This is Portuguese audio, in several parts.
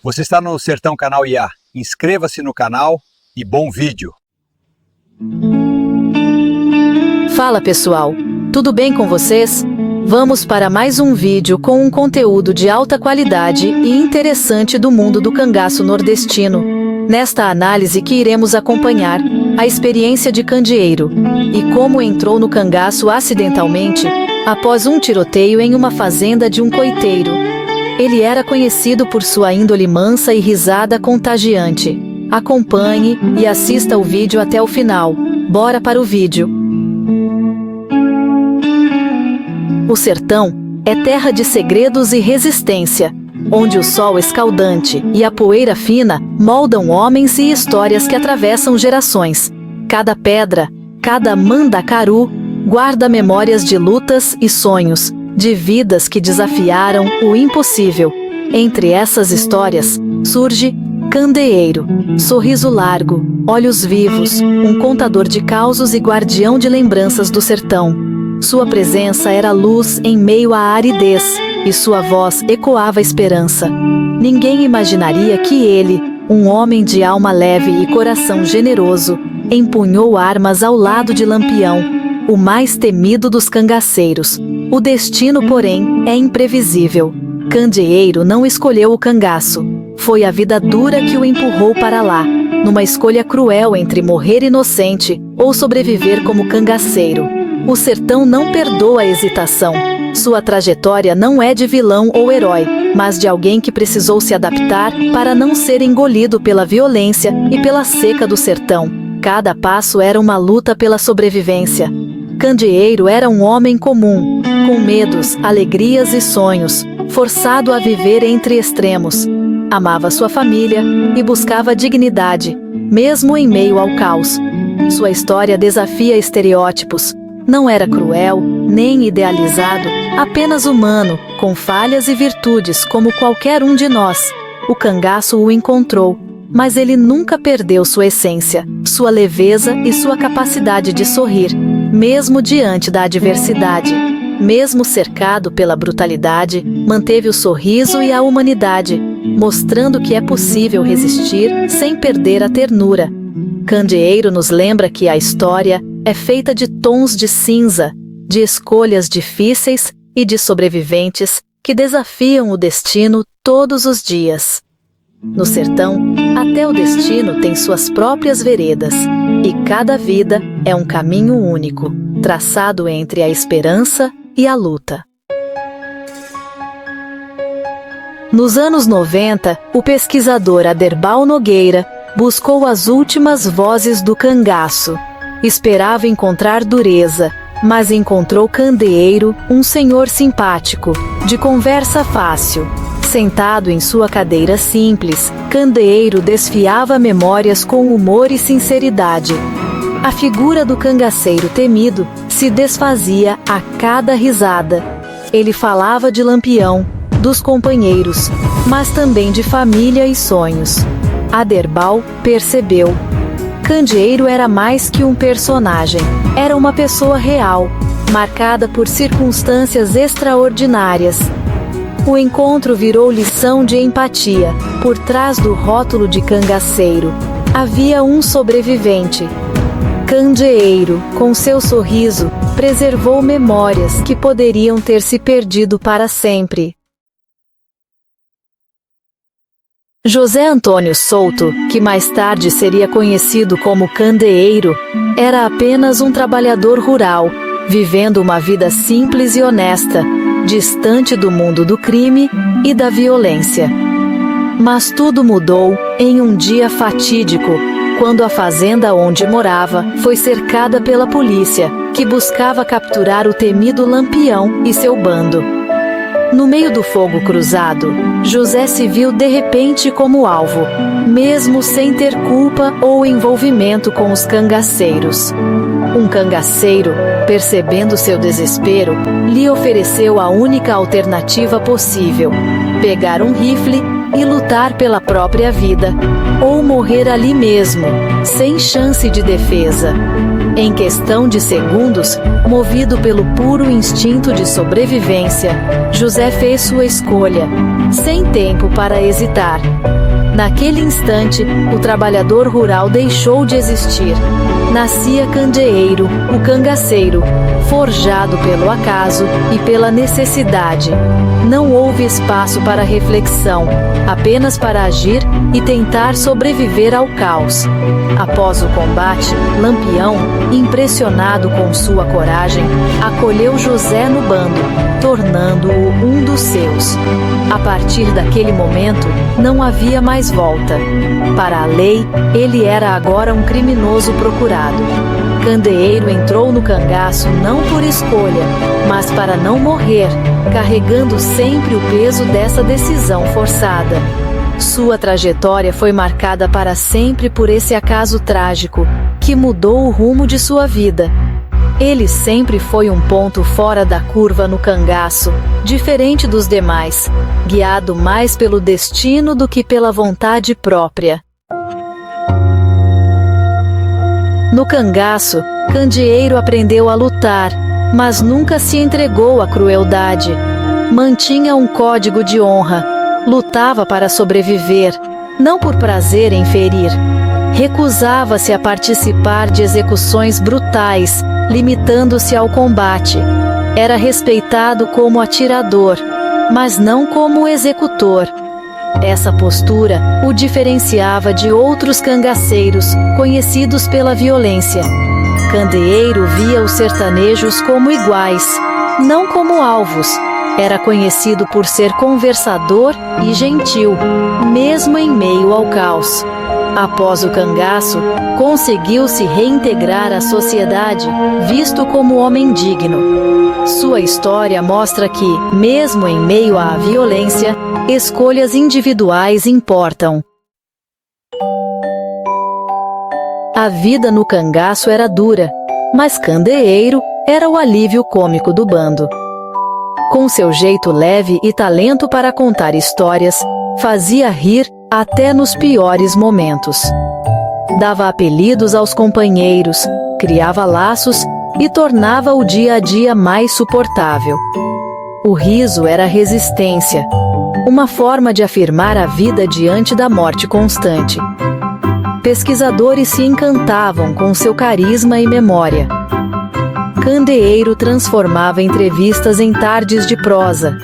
Você está no Sertão Canal IA. Inscreva-se no canal e bom vídeo. Fala pessoal, tudo bem com vocês? Vamos para mais um vídeo com um conteúdo de alta qualidade e interessante do mundo do cangaço nordestino. Nesta análise que iremos acompanhar a experiência de Candeeiro e como entrou no cangaço acidentalmente após um tiroteio em uma fazenda de um coiteiro. Ele era conhecido por sua índole mansa e risada contagiante. Acompanhe e assista o vídeo até o final. Bora para o vídeo. O sertão é terra de segredos e resistência, onde o sol escaldante e a poeira fina moldam homens e histórias que atravessam gerações. Cada pedra, cada mandacaru, guarda memórias de lutas e sonhos, de vidas que desafiaram o impossível. Entre essas histórias, surge Candeeiro, sorriso largo, olhos vivos, um contador de causos e guardião de lembranças do sertão. Sua presença era luz em meio à aridez, e sua voz ecoava esperança. Ninguém imaginaria que ele, um homem de alma leve e coração generoso, empunhou armas ao lado de Lampião, o mais temido dos cangaceiros. O destino, porém, é imprevisível. Candeeiro não escolheu o cangaço. Foi a vida dura que o empurrou para lá, numa escolha cruel entre morrer inocente ou sobreviver como cangaceiro. O sertão não perdoa a hesitação. Sua trajetória não é de vilão ou herói, mas de alguém que precisou se adaptar para não ser engolido pela violência e pela seca do sertão. Cada passo era uma luta pela sobrevivência. Candeeiro era um homem comum, com medos, alegrias e sonhos, forçado a viver entre extremos. Amava sua família e buscava dignidade, mesmo em meio ao caos. Sua história desafia estereótipos. Não era cruel, nem idealizado, apenas humano, com falhas e virtudes como qualquer um de nós. O cangaço o encontrou, mas ele nunca perdeu sua essência, sua leveza e sua capacidade de sorrir, mesmo diante da adversidade. Mesmo cercado pela brutalidade, manteve o sorriso e a humanidade, mostrando que é possível resistir sem perder a ternura. Candeeiro nos lembra que a história é feita de tons de cinza, de escolhas difíceis e de sobreviventes que desafiam o destino todos os dias. No sertão, até o destino tem suas próprias veredas, e cada vida é um caminho único, traçado entre a esperança e a luta. Nos anos 90, o pesquisador Aderbal Nogueira buscou as últimas vozes do cangaço. Esperava encontrar dureza, mas encontrou Candeeiro, um senhor simpático, de conversa fácil. Sentado em sua cadeira simples, Candeeiro desfiava memórias com humor e sinceridade. A figura do cangaceiro temido se desfazia a cada risada. Ele falava de Lampião, dos companheiros, mas também de família e sonhos. Aderbal percebeu. Candeeiro era mais que um personagem. Era uma pessoa real, marcada por circunstâncias extraordinárias. O encontro virou lição de empatia. Por trás do rótulo de cangaceiro, havia um sobrevivente. Candeeiro, com seu sorriso, preservou memórias que poderiam ter se perdido para sempre. José Antônio Souto, que mais tarde seria conhecido como Candeeiro, era apenas um trabalhador rural, vivendo uma vida simples e honesta, distante do mundo do crime e da violência. Mas tudo mudou em um dia fatídico, quando a fazenda onde morava foi cercada pela polícia, que buscava capturar o temido Lampião e seu bando. No meio do fogo cruzado, José se viu de repente como alvo, mesmo sem ter culpa ou envolvimento com os cangaceiros. Um cangaceiro, percebendo seu desespero, lhe ofereceu a única alternativa possível: pegar um rifle e lutar pela própria vida, ou morrer ali mesmo, sem chance de defesa. Em questão de segundos, movido pelo puro instinto de sobrevivência, José fez sua escolha, sem tempo para hesitar. Naquele instante, o trabalhador rural deixou de existir. Nascia Candeeiro, o cangaceiro, forjado pelo acaso e pela necessidade. Não houve espaço para reflexão, apenas para agir e tentar sobreviver ao caos. Após o combate, Lampião, impressionado com sua coragem, acolheu José no bando, tornando-o um dos seus. A partir daquele momento, não havia mais volta. Para a lei, ele era agora um criminoso procurado. Candeeiro entrou no cangaço não por escolha, mas para não morrer, carregando sempre o peso dessa decisão forçada. Sua trajetória foi marcada para sempre por esse acaso trágico, que mudou o rumo de sua vida. Ele sempre foi um ponto fora da curva no cangaço, diferente dos demais, guiado mais pelo destino do que pela vontade própria. No cangaço, Candeeiro aprendeu a lutar, mas nunca se entregou à crueldade. Mantinha um código de honra, lutava para sobreviver, não por prazer em ferir. Recusava-se a participar de execuções brutais, limitando-se ao combate. Era respeitado como atirador, mas não como executor. Essa postura o diferenciava de outros cangaceiros, conhecidos pela violência. Candeeiro via os sertanejos como iguais, não como alvos. Era conhecido por ser conversador e gentil, mesmo em meio ao caos. Após o cangaço, conseguiu se reintegrar à sociedade, visto como homem digno. Sua história mostra que, mesmo em meio à violência, escolhas individuais importam. A vida no cangaço era dura, mas Candeeiro era o alívio cômico do bando. Com seu jeito leve e talento para contar histórias, fazia rir até nos piores momentos. Dava apelidos aos companheiros, criava laços e tornava o dia a dia mais suportável. O riso era resistência, uma forma de afirmar a vida diante da morte constante. Pesquisadores se encantavam com seu carisma e memória. Candeeiro transformava entrevistas em tardes de prosa,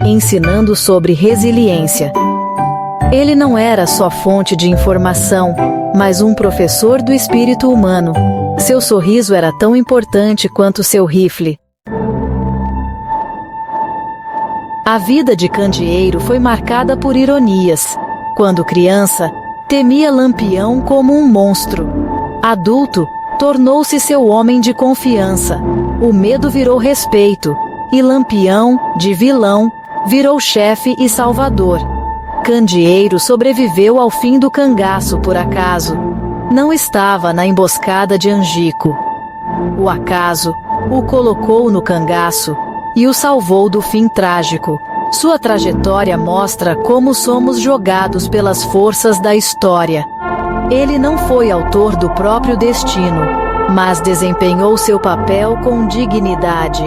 ensinando sobre resiliência. Ele não era só fonte de informação, mas um professor do espírito humano. Seu sorriso era tão importante quanto seu rifle. A vida de Candeeiro foi marcada por ironias. Quando criança, temia Lampião como um monstro. Adulto, tornou-se seu homem de confiança. O medo virou respeito, e Lampião, de vilão, virou chefe e salvador. Candeeiro sobreviveu ao fim do cangaço por acaso. Não estava na emboscada de Angico. O acaso o colocou no cangaço e o salvou do fim trágico. Sua trajetória mostra como somos jogados pelas forças da história. Ele não foi autor do próprio destino, mas desempenhou seu papel com dignidade.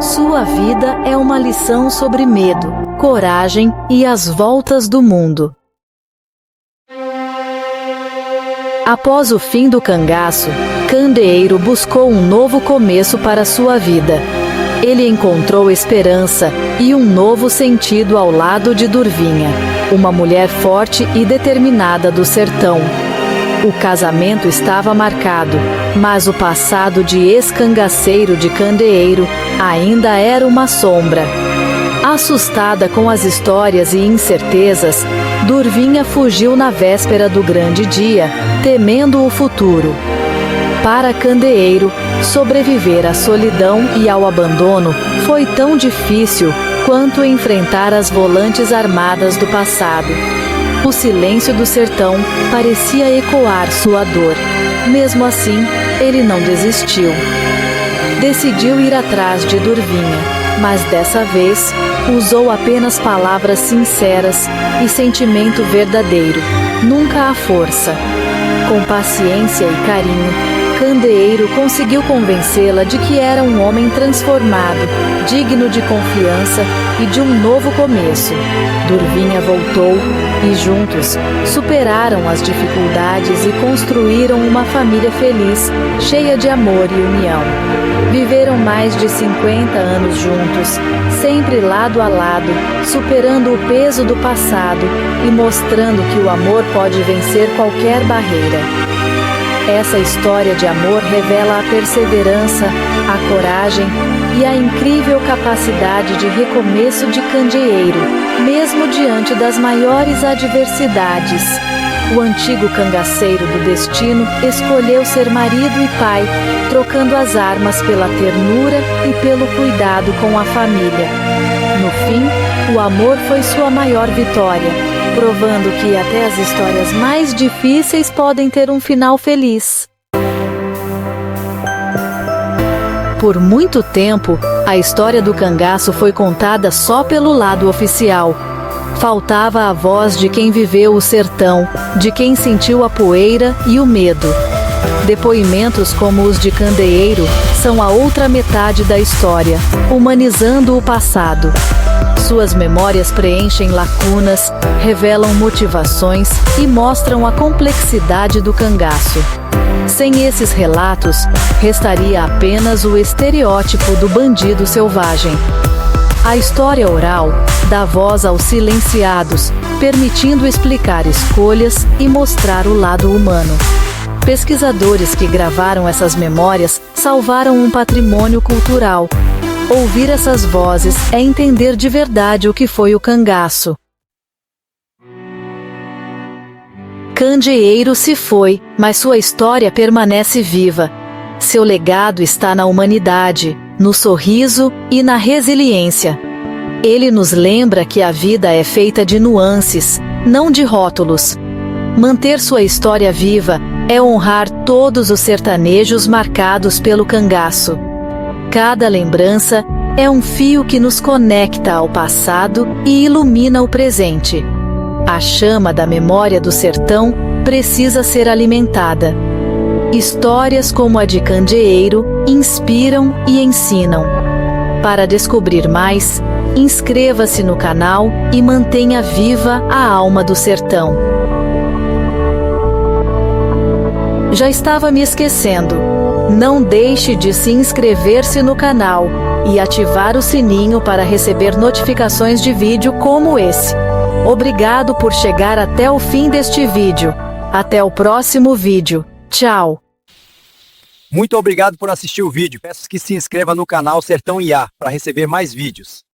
Sua vida é uma lição sobre medo, coragem e as voltas do mundo. Após o fim do cangaço, Candeeiro buscou um novo começo para sua vida. Ele encontrou esperança e um novo sentido ao lado de Durvinha, uma mulher forte e determinada do sertão. O casamento estava marcado, mas o passado de ex-cangaceiro de Candeeiro ainda era uma sombra. Assustada com as histórias e incertezas, Durvinha fugiu na véspera do grande dia, temendo o futuro. Para Candeeiro, sobreviver à solidão e ao abandono foi tão difícil quanto enfrentar as volantes armadas do passado. O silêncio do sertão parecia ecoar sua dor. Mesmo assim, ele não desistiu. Decidiu ir atrás de Durvinha, mas dessa vez usou apenas palavras sinceras e sentimento verdadeiro, nunca à força. Com paciência e carinho, Candeeiro conseguiu convencê-la de que era um homem transformado, digno de confiança e de um novo começo. Durvinha voltou e juntos superaram as dificuldades e construíram uma família feliz, cheia de amor e união. Viveram mais de 50 anos juntos, sempre lado a lado, superando o peso do passado e mostrando que o amor pode vencer qualquer barreira. Essa história de amor revela a perseverança, a coragem e a incrível capacidade de recomeço de Candeeiro, mesmo diante das maiores adversidades. O antigo cangaceiro do destino escolheu ser marido e pai, trocando as armas pela ternura e pelo cuidado com a família. No fim, o amor foi sua maior vitória, provando que até as histórias mais difíceis podem ter um final feliz. Por muito tempo, a história do cangaço foi contada só pelo lado oficial. Faltava a voz de quem viveu o sertão, de quem sentiu a poeira e o medo. Depoimentos como os de Candeeiro são a outra metade da história, humanizando o passado. Suas memórias preenchem lacunas, revelam motivações e mostram a complexidade do cangaço. Sem esses relatos, restaria apenas o estereótipo do bandido selvagem. A história oral dá voz aos silenciados, permitindo explicar escolhas e mostrar o lado humano. Pesquisadores que gravaram essas memórias salvaram um patrimônio cultural. Ouvir essas vozes é entender de verdade o que foi o cangaço. Candeeiro se foi, mas sua história permanece viva. Seu legado está na humanidade, no sorriso e na resiliência. Ele nos lembra que a vida é feita de nuances, não de rótulos. Manter sua história viva é honrar todos os sertanejos marcados pelo cangaço. Cada lembrança é um fio que nos conecta ao passado e ilumina o presente. A chama da memória do sertão precisa ser alimentada. Histórias como a de Candeeiro inspiram e ensinam. Para descobrir mais, inscreva-se no canal e mantenha viva a alma do sertão. Já estava me esquecendo. Não deixe de se inscrever-se no canal e ativar o sininho para receber notificações de vídeo como esse. Obrigado por chegar até o fim deste vídeo. Até o próximo vídeo. Tchau! Muito obrigado por assistir o vídeo. Peço que se inscreva no canal Sertão IA para receber mais vídeos.